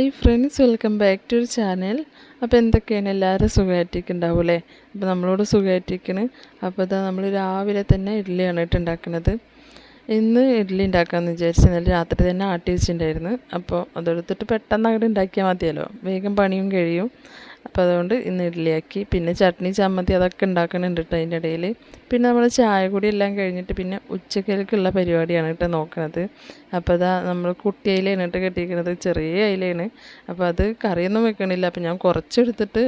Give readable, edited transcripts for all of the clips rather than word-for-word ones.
Hi friends, welcome back to channel. അപ്പോൾ എന്തൊക്കെയാണ്, എല്ലാവരും സുഖമായിട്ടിരിക്കുന്നുണ്ടാവും. അപ്പോൾ നമ്മളോട് സുഖമായിട്ടിരിക്കണ്. അപ്പോൾ ഇതാ നമ്മൾ രാവിലെ തന്നെ ഇഡ്ഡലിയാണ് ഉണ്ടാക്കുന്നത്. ഇന്ന് ഇഡ്ഡലി ഉണ്ടാക്കാമെന്ന് വിചാരിച്ചു. ഇന്നലെ രാത്രി തന്നെ ആട്ടി വെച്ചിട്ടുണ്ടായിരുന്നു. അപ്പോൾ അതെടുത്തിട്ട് പെട്ടെന്ന് അങ്ങോട്ട് ഉണ്ടാക്കിയാൽ മതിയല്ലോ, വേഗം പണിയും കഴിയും. അപ്പോൾ അതുകൊണ്ട് ഇന്ന് ഇഡ്ഡലിയാക്കി. പിന്നെ ചട്നി ചമ്മന്തി അതൊക്കെ ഉണ്ടാക്കുന്നുണ്ട് കേട്ടോ അതിൻ്റെ ഇടയിൽ. പിന്നെ നമ്മൾ ചായ കൂടി എല്ലാം കഴിഞ്ഞിട്ട് പിന്നെ ഉച്ചക്കലേക്കുള്ള പരിപാടിയാണ് കേട്ടോ നോക്കുന്നത്. അപ്പോൾ അതാ നമ്മൾ കുട്ടി അയിലയാണ് കേട്ടോ കെട്ടിയിരിക്കുന്നത്, ചെറിയ അയിലയാണ്. അപ്പോൾ അത് കറിയൊന്നും വെക്കണില്ല. അപ്പോൾ ഞാൻ കുറച്ചെടുത്തിട്ട്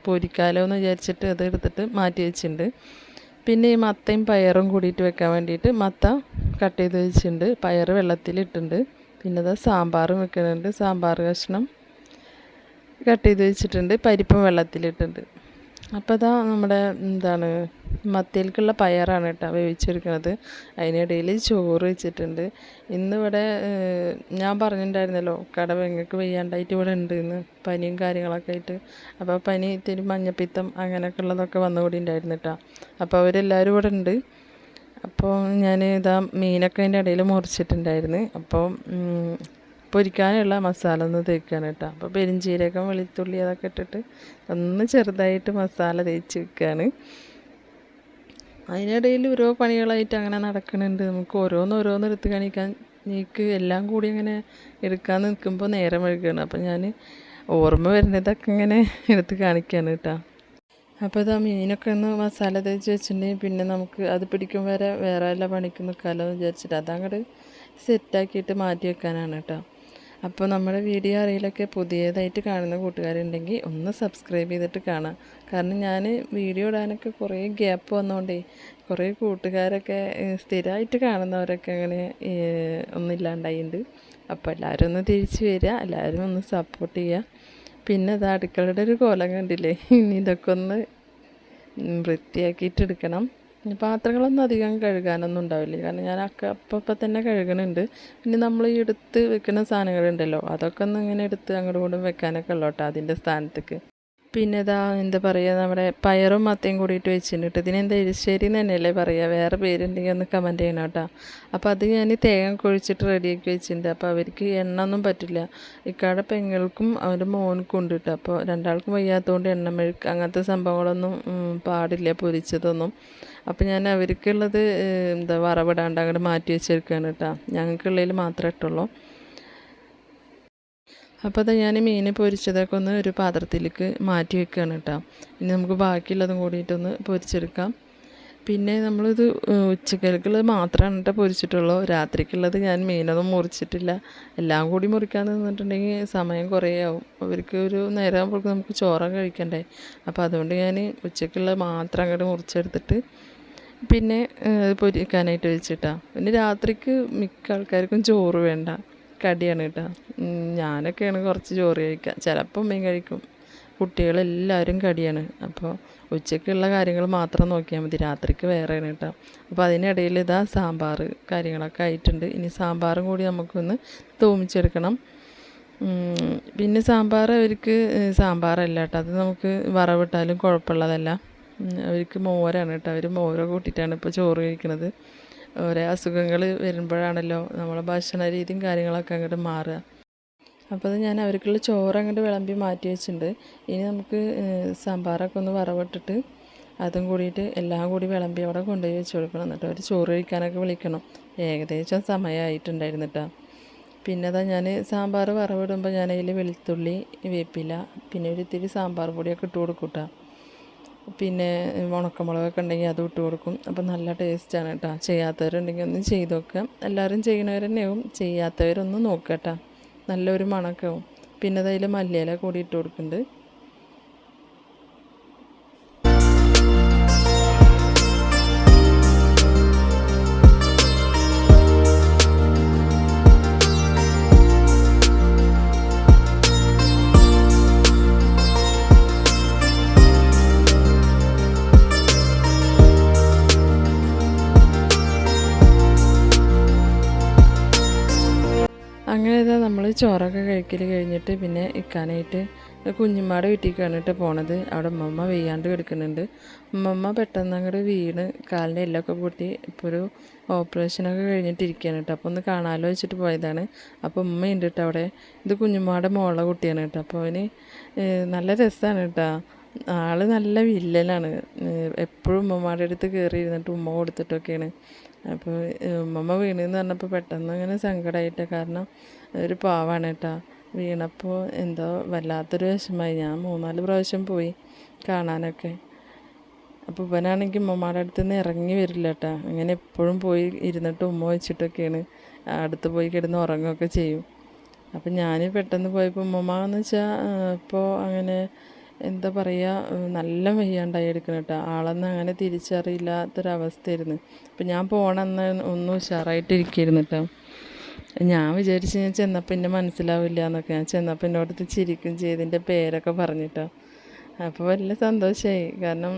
പൊരിക്കാലോ എന്ന് വിചാരിച്ചിട്ട് അത് എടുത്തിട്ട് മാറ്റി വെച്ചിട്ടുണ്ട്. പിന്നെ ഈ മത്തയും പയറും കൂടിയിട്ട് വെക്കാൻ വേണ്ടിയിട്ട് മത്ത കട്ട് ചെയ്ത് വെച്ചിട്ടുണ്ട്, പയർ വെള്ളത്തിലിട്ടുണ്ട്. പിന്നെ അത് സാമ്പാറും വെക്കുന്നുണ്ട്, സാമ്പാർ കഷ്ണം കട്ട് ചെയ്ത് വെച്ചിട്ടുണ്ട്, പരിപ്പും വെള്ളത്തിലിട്ടുണ്ട്. അപ്പോൾ അതാ നമ്മുടെ മത്തിയിലേക്കുള്ള പയറാണ് കേട്ടോ വേവിച്ചെടുക്കുന്നത്. അതിനിടയിൽ ചോറ് വെച്ചിട്ടുണ്ട്. ഇന്നിവിടെ ഞാൻ പറഞ്ഞിട്ടുണ്ടായിരുന്നല്ലോ കടവങ്ങൾക്ക് വയ്യാണ്ടായിട്ട് ഇവിടെ ഉണ്ട് ഇന്ന്, പനിയും കാര്യങ്ങളൊക്കെ ആയിട്ട്. അപ്പോൾ പനി ഇത്തിരി മഞ്ഞപ്പിത്തം അങ്ങനെയൊക്കെ ഉള്ളതൊക്കെ വന്നുകൂടി ഉണ്ടായിരുന്നു കേട്ടോ. അപ്പോൾ അവരെല്ലാവരും ഇവിടെ ഉണ്ട്. അപ്പോൾ ഞാൻ ഇതാ മീനൊക്കെ അതിൻ്റെ ഇടയിൽ മുറിച്ചിട്ടുണ്ടായിരുന്നു. അപ്പോൾ പൊരിക്കാനുള്ള മസാല ഒന്ന് തേക്കുകയാണ് കേട്ടോ. അപ്പോൾ പെരിഞ്ചീരകം വെളുത്തുള്ളി അതൊക്കെ ഇട്ടിട്ട് ഒന്ന് ചെറുതായിട്ട് മസാല തേച്ച് വെക്കുകയാണ്. അതിനിടയിൽ ഓരോ പണികളായിട്ട് അങ്ങനെ നടക്കുന്നുണ്ട്. നമുക്ക് ഓരോന്ന് എടുത്ത് കാണിക്കാൻ എനിക്ക് എല്ലാം കൂടി അങ്ങനെ എടുക്കാൻ നിൽക്കുമ്പോൾ നേരം വൈകുകയാണ്. അപ്പോൾ ഞാൻ ഓർമ്മ വരുന്നതൊക്കെ ഇങ്ങനെ എടുത്ത് കാണിക്കുകയാണ് കേട്ടോ. അപ്പോൾ ഇതാ മീനൊക്കെ ഒന്ന് മസാല തേച്ച് വെച്ചിട്ടുണ്ടെങ്കിൽ പിന്നെ നമുക്ക് അത് പിടിക്കും വരെ വേറെ എല്ലാ പണിക്ക് നിൽക്കാമല്ലോ എന്ന് വിചാരിച്ചിട്ട് അതങ്ങോട്ട് സെറ്റാക്കിയിട്ട് മാറ്റി വെക്കാനാണ് കേട്ടോ. അപ്പോൾ നമ്മുടെ വീഡിയോ അറിയിലൊക്കെ പുതിയതായിട്ട് കാണുന്ന കൂട്ടുകാരുണ്ടെങ്കിൽ ഒന്ന് സബ്സ്ക്രൈബ് ചെയ്തിട്ട് കാണാം. കാരണം ഞാൻ വീഡിയോ ഇടാനൊക്കെ കുറേ ഗ്യാപ്പ് വന്നതുകൊണ്ടേ കുറേ കൂട്ടുകാരൊക്കെ സ്ഥിരമായിട്ട് കാണുന്നവരൊക്കെ അങ്ങനെ ഒന്നുമില്ലാണ്ടായിട്ടുണ്ട്. അപ്പോൾ എല്ലാവരും ഒന്ന് തിരിച്ച് വരിക, എല്ലാവരും ഒന്ന് സപ്പോർട്ട് ചെയ്യുക. പിന്നെ അത് അടുക്കളയുടെ ഒരു കോലം കണ്ടില്ലേ, ഇനി ഇതൊക്കെ ഒന്ന് വൃത്തിയാക്കിയിട്ട് എടുക്കണം. പാത്രങ്ങളൊന്നും അധികം കഴുകാനൊന്നും ഉണ്ടാവില്ല, കാരണം ഞാൻ അപ്പം തന്നെ കഴുകണുണ്ട്. പിന്നെ നമ്മൾ ഈ എടുത്ത് വെക്കുന്ന സാധനങ്ങളുണ്ടല്ലോ അതൊക്കെ ഒന്ന് ഇങ്ങനെ എടുത്ത് അങ്ങോട്ടും ഇങ്ങോട്ടും വെക്കാനൊക്കെ ഉള്ളൂ കേട്ടോ അതിൻ്റെ സ്ഥാനത്തേക്ക്. പിന്നെ ഇതാ എന്താ പറയുക, നമ്മുടെ പയറും മത്തയും കൂടിയിട്ട് വെച്ചിട്ടുണ്ട്. ഇതിനെന്താ എരിശ്ശേരി എന്ന് തന്നെയല്ലേ പറയുക, വേറെ പേരുണ്ടെങ്കിൽ ഒന്ന് കമൻറ്റ് ചെയ്യണം കേട്ടോ. അപ്പോൾ അത് ഞാൻ തേങ്ങ കുഴിച്ചിട്ട് റെഡിയാക്കി വെച്ചിട്ടുണ്ട്. അപ്പോൾ അവർക്ക് എണ്ണ ഒന്നും പറ്റില്ല, ഇക്കാടെ പെങ്ങൾക്കും അവൻ്റെ മോനക്കും ഉണ്ട് കേട്ടോ. അപ്പോൾ രണ്ടാൾക്കും വയ്യാത്തതുകൊണ്ട് എണ്ണമെഴുക്ക് അങ്ങനത്തെ സംഭവങ്ങളൊന്നും പാടില്ല, പൊരിച്ചതൊന്നും. അപ്പോൾ ഞാൻ അവർക്കുള്ളത് വറവിടാണ്ട് അങ്ങോട്ട് മാറ്റി വെച്ചെടുക്കുകയാണ് കേട്ടോ. ഞങ്ങൾക്കുള്ളതിൽ മാത്രമേ ഇട്ടുള്ളൂ. അപ്പോൾ അത് ഞാൻ മീൻ പൊരിച്ചതൊക്കെ ഒന്ന് ഒരു പാത്രത്തിലേക്ക് മാറ്റി വെക്കുകയാണ് കേട്ടോ. ഇനി നമുക്ക് ബാക്കിയുള്ളതും കൂടിയിട്ടൊന്ന് പൊരിച്ചെടുക്കാം. പിന്നെ നമ്മളിത് ഉച്ചക്കലേക്കുള്ളത് മാത്രമാണ് കേട്ടോ പൊരിച്ചിട്ടുള്ളൂ. രാത്രിക്കുള്ളത് ഞാൻ മീനൊന്നും മുറിച്ചിട്ടില്ല. എല്ലാം കൂടി മുറിക്കാൻ നിന്നിട്ടുണ്ടെങ്കിൽ സമയം കുറേ ആവും. അവർക്ക് ഒരു നേരം ആകുമ്പോഴേക്കും നമുക്ക് ചോറൊക്കെ കഴിക്കണ്ടേ. അപ്പോൾ അതുകൊണ്ട് ഞാൻ ഉച്ചക്കുള്ളത് മാത്രം അങ്ങോട്ട് മുറിച്ചെടുത്തിട്ട് പിന്നെ പൊരിക്കാനായിട്ട് വെച്ചിട്ടാണ്. പിന്നെ രാത്രിക്ക് മിക്ക ആൾക്കാർക്കും ചോറ് വേണ്ട, കടിയാണ് കേട്ടോ. ഞാനൊക്കെയാണ് കുറച്ച് ചോറ് കഴിക്കുക, ചിലപ്പോൾ മീൻ കഴിക്കും. കുട്ടികളെല്ലാവരും കടിയാണ്. അപ്പോൾ ഉച്ചയ്ക്കുള്ള കാര്യങ്ങൾ മാത്രം നോക്കിയാൽ മതി, രാത്രിക്ക് വേറെയാണ് കേട്ടോ. അപ്പോൾ അതിനിടയിൽ ഇതാ സാമ്പാർ കാര്യങ്ങളൊക്കെ ആയിട്ടുണ്ട്. ഇനി സാമ്പാറും കൂടി നമുക്കൊന്ന് തൂമിച്ചെടുക്കണം. പിന്നെ സാമ്പാർ അവർക്ക് സാമ്പാറല്ല കേട്ടോ, അത് നമുക്ക് വറവിട്ടാലും കുഴപ്പമുള്ളതല്ല. അവർക്ക് മോരാണ് കേട്ടോ, അവർ മോര കൂട്ടിയിട്ടാണ് ഇപ്പോൾ ചോറ് കഴിക്കുന്നത്. ഓരോ അസുഖങ്ങൾ വരുമ്പോഴാണല്ലോ നമ്മളെ ഭക്ഷണ രീതിയും കാര്യങ്ങളൊക്കെ അങ്ങോട്ട് മാറുക. അപ്പോൾ അത് ഞാൻ അവർക്കുള്ള ചോറ് അങ്ങോട്ട് വിളമ്പി മാറ്റി വെച്ചിട്ടുണ്ട്. ഇനി നമുക്ക് സാമ്പാറൊക്കെ ഒന്ന് വറവിട്ടിട്ട് അതും കൂടിയിട്ട് എല്ലാം കൂടി വിളമ്പി അവിടെ കൊണ്ടുപോയി വെച്ച് കൊടുക്കണം. എന്നിട്ട് അവർ ചോറ് കഴിക്കാനൊക്കെ വിളിക്കണം. ഏകദേശം സമയമായിട്ടുണ്ടായിരുന്നു കേട്ടോ. പിന്നെ അതാ ഞാൻ സാമ്പാർ വറവിടുമ്പോൾ ഞാൻ അതിൽ വെളുത്തുള്ളി, വേപ്പില, പിന്നെ ഒരു ഇത്തിരി സാമ്പാർ പൊടിയൊക്കെ ഇട്ട് കൊടുക്കും കേട്ടോ. പിന്നെ ഉണക്കമുളകൊക്കെ ഉണ്ടെങ്കിൽ അത് ഇട്ട് കൊടുക്കും. അപ്പോൾ നല്ല ടേസ്റ്റാണ് കേട്ടോ. ചെയ്യാത്തവരുണ്ടെങ്കിൽ ഒന്ന് ചെയ്ത് നോക്കുക. എല്ലാവരും ചെയ്യണവർ തന്നെയാവും, ചെയ്യാത്തവരൊന്ന് നോക്കുക കേട്ടോ, നല്ലൊരു മണമൊക്കെ ആവും. പിന്നെ അതിൽ മല്ലിയില കൂടി ഇട്ട് കൊടുക്കുന്നുണ്ട്. അങ്ങനെ ഇതാ നമ്മൾ ചോറൊക്കെ കഴിക്കൽ കഴിഞ്ഞിട്ട് പിന്നെ ഇക്കാനായിട്ട് കുഞ്ഞുമ്മയുടെ വീട്ടിലേക്കാണ് കേട്ടോ പോണത്. അവിടെ ഉമ്മമ്മ വെയ്യാണ്ട് കിടക്കുന്നുണ്ട്. ഉമ്മമ്മ പെട്ടെന്ന് അങ്ങോട്ട് വീണ് കാലിൻ്റെ എല്ലൊക്കെ പൊട്ടി ഇപ്പോൾ ഒരു ഓപ്പറേഷനൊക്കെ കഴിഞ്ഞിട്ടിരിക്കുകയാണ് കേട്ടോ. അപ്പോൾ ഒന്ന് കാണാമല്ലോ വെച്ചിട്ട് പോയതാണ്. അപ്പോൾ ഉമ്മയുണ്ട് കേട്ടോ അവിടെ. ഇത് കുഞ്ഞുമ്മയുടെ മോളുടെ കുട്ടിയാണ് കേട്ടോ. അപ്പോൾ അവന് നല്ല രസമാണ് കേട്ടോ. ആള് നല്ല വില്ലനാണ്. എപ്പോഴും ഉമ്മമ്മയുടെ അടുത്ത് കയറി ഇരുന്നിട്ട് ഉമ്മ കൊടുത്തിട്ടൊക്കെയാണ്. അപ്പോൾ ഉമ്മമ്മ വീണെന്ന് പറഞ്ഞപ്പോൾ പെട്ടെന്ന് അങ്ങനെ സങ്കടമായിട്ട്, കാരണം ഒരു പാവാണ് കേട്ടോ. വീണപ്പോൾ എന്തോ വല്ലാത്തൊരു വിഷമമായി. ഞാൻ 3-4 പ്രാവശ്യം പോയി കാണാനൊക്കെ. അപ്പോൾ ഇവനാണെങ്കിൽ ഉമ്മമാരുടെ അടുത്ത് നിന്ന് ഇറങ്ങി വരില്ല കേട്ടോ. അങ്ങനെ എപ്പോഴും പോയി ഇരുന്നിട്ട് ഉമ്മ വെച്ചിട്ടൊക്കെയാണ് അടുത്ത് പോയി കിടന്ന് ഉറങ്ങുകയൊക്കെ ചെയ്യും. അപ്പം ഞാൻ പെട്ടെന്ന് പോയപ്പോൾ ഉമ്മമ്മ എന്ന് വെച്ചാൽ ഇപ്പോൾ അങ്ങനെ എന്താ പറയുക, നല്ല വയ്യാണ്ടായി എടുക്കണം കേട്ടോ. ആളെന്ന് അങ്ങനെ തിരിച്ചറിയില്ലാത്തൊരവസ്ഥയായിരുന്നു. അപ്പം ഞാൻ പോകണമെന്ന് ഒന്നും ഉഷാറായിട്ടിരിക്കുകയായിരുന്നു കേട്ടോ. ഞാൻ വിചാരിച്ച് ഞാൻ ചെന്നപ്പോൾ എന്നെ മനസ്സിലാവില്ല എന്നൊക്കെ. ഞാൻ ചെന്നപ്പോൾ എൻ്റെ അടുത്ത് ചിരിക്കും ചെയ്തിൻ്റെ പേരൊക്കെ പറഞ്ഞിട്ടോ. അപ്പോൾ വലിയ സന്തോഷമായി, കാരണം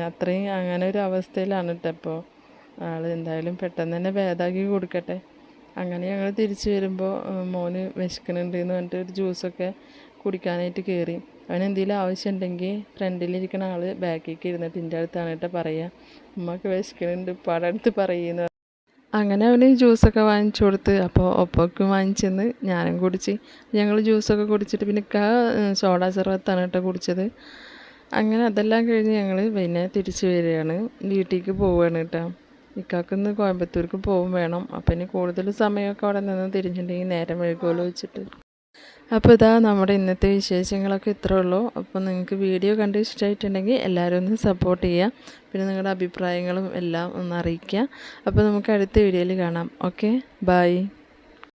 അത്രയും അങ്ങനെ ഒരു അവസ്ഥയിലാണ് കേട്ടോ ഇപ്പോൾ ആൾ. എന്തായാലും പെട്ടെന്ന് തന്നെ ഭേദമാക്കി കൊടുക്കട്ടെ. അങ്ങനെ ഞങ്ങൾ തിരിച്ച് വരുമ്പോൾ മോന് വിശക്കണുണ്ട് എന്ന് പറഞ്ഞിട്ട് ഒരു ജ്യൂസൊക്കെ കുടിക്കാനായിട്ട് കയറി. അവന് എന്തെങ്കിലും ആവശ്യമുണ്ടെങ്കിൽ ഫ്രണ്ടിലിരിക്കുന്ന ആൾ ബാക്കിലേക്ക് ഇരുന്നിട്ട് എൻ്റെ അടുത്താണ് കേട്ടോ പറയുക, ഉമ്മക്ക് വിശക്കണുണ്ട് ഉപ്പാടെ അടുത്ത് പറയുന്നു. അങ്ങനെ അവന് ജ്യൂസൊക്കെ വാങ്ങിച്ചു കൊടുത്ത്. അപ്പോൾ ഒപ്പൊക്കെ വാങ്ങിച്ചെന്ന് ഞാനും കുടിച്ച്. ഞങ്ങൾ ജ്യൂസൊക്കെ കുടിച്ചിട്ട് പിന്നെ സോഡ സർബത്താണ് കേട്ടോ കുടിച്ചത്. അങ്ങനെ അതെല്ലാം കഴിഞ്ഞ് ഞങ്ങൾ പിന്നെ തിരിച്ച് വരികയാണ്, വീട്ടിലേക്ക് പോവുകയാണ് കേട്ടോ. ഇക്കാക്കൊന്ന് കോയമ്പത്തൂർക്ക് പോകും വേണം. അപ്പം ഇനി കൂടുതൽ സമയമൊക്കെ അവിടെ നിന്ന് തിരിഞ്ഞിട്ടുണ്ടെങ്കിൽ നേരം വൈകുമല്ലോ വെച്ചിട്ട്. അപ്പോൾ ഇതാ നമ്മുടെ ഇന്നത്തെ വിശേഷങ്ങളൊക്കെ ഇത്രേ ഉള്ളൂ. അപ്പോൾ നിങ്ങൾക്ക് വീഡിയോ കണ്ട് ഇഷ്ടമായിട്ടുണ്ടെങ്കിൽ എല്ലാവരും ഒന്ന് സപ്പോർട്ട് ചെയ്യുക. പിന്നെ നിങ്ങളുടെ അഭിപ്രായങ്ങളും എല്ലാം ഒന്ന് അറിയിക്കുക. അപ്പോൾ നമുക്ക് അടുത്ത വീഡിയോയിൽ കാണാം. Okay, by.